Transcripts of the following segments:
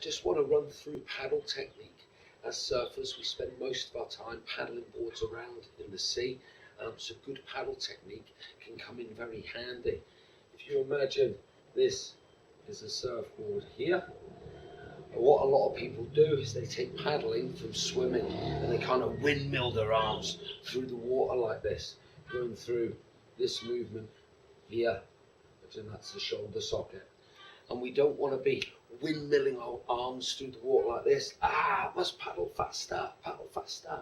just want to run through paddle technique. As surfers, we spend most of our time paddling boards around in the sea, so good paddle technique can come in very handy. If you imagine this is a surfboard here, what a lot of people do is they take paddling from swimming and they kind of windmill their arms through the water like this, going through this movement here, and that's the shoulder socket. And we don't want to be windmilling our arms through the water like this. Must paddle faster, paddle faster.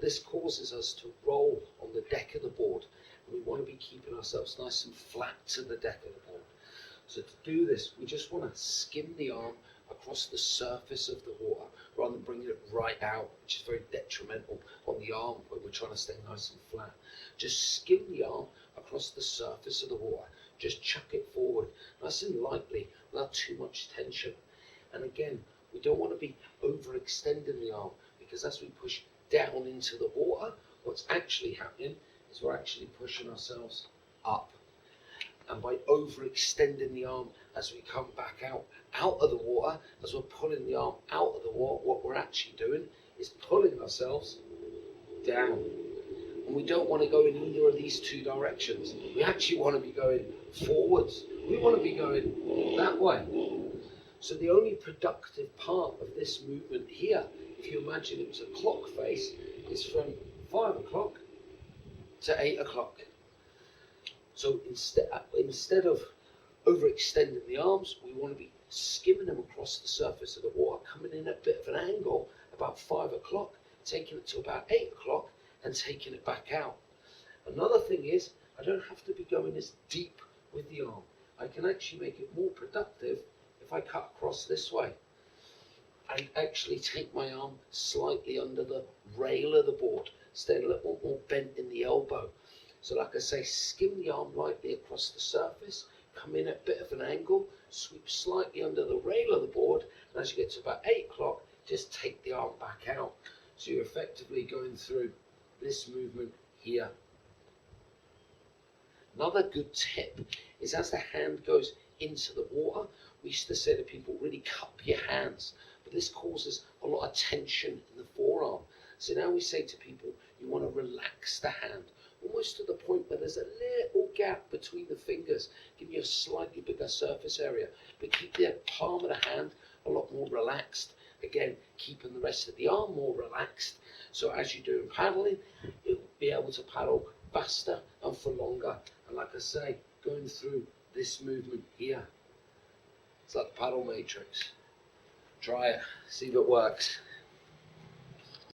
This causes us to roll on the deck of the board, and we want to be keeping ourselves nice and flat to the deck of the board. So to do this, we just want to skim the arm across the surface of the water rather than bringing it right out, which is very detrimental on the arm when we're trying to stay nice and flat. Just skim the arm across the surface of the water. Just chuck it forward, nice and lightly, without too much tension. And again, we don't want to be overextending the arm, because as we push down into the water, what's actually happening is we're actually pushing ourselves up. And by overextending the arm as we come back out of the water, as we're pulling the arm out of the water, what we're actually doing is pulling ourselves down. And we don't want to go in either of these two directions. We actually want to be going forwards. We want to be going that way. So the only productive part of this movement here, if you imagine it was a clock face, is from 5 o'clock to 8 o'clock. So instead of overextending the arms, we want to be skimming them across the surface of the water, coming in at a bit of an angle about 5 o'clock, taking it to about 8 o'clock, and taking it back out. Another thing is, I don't have to be going as deep with the arm. I can actually make it more productive if I cut across this way. I actually take my arm slightly under the rail of the board, stay a little more bent in the elbow. So like I say, skim the arm lightly across the surface, come in at a bit of an angle, sweep slightly under the rail of the board, and as you get to about 8 o'clock, just take the arm back out. So you're effectively going through this movement here. Another good tip is, as the hand goes into the water, we used to say to people, really cup your hands, but this causes a lot of tension in the forearm. So now we say to people, you want to relax the hand, almost to the point where there's a little gap between the fingers, giving you a slightly bigger surface area, but keep the palm of the hand a lot more relaxed. Again, keeping the rest of the arm more relaxed. So as you're doing paddling, you'll be able to paddle faster and for longer. And like I say, going through this movement here, it's like the paddle matrix. Try it, see if it works.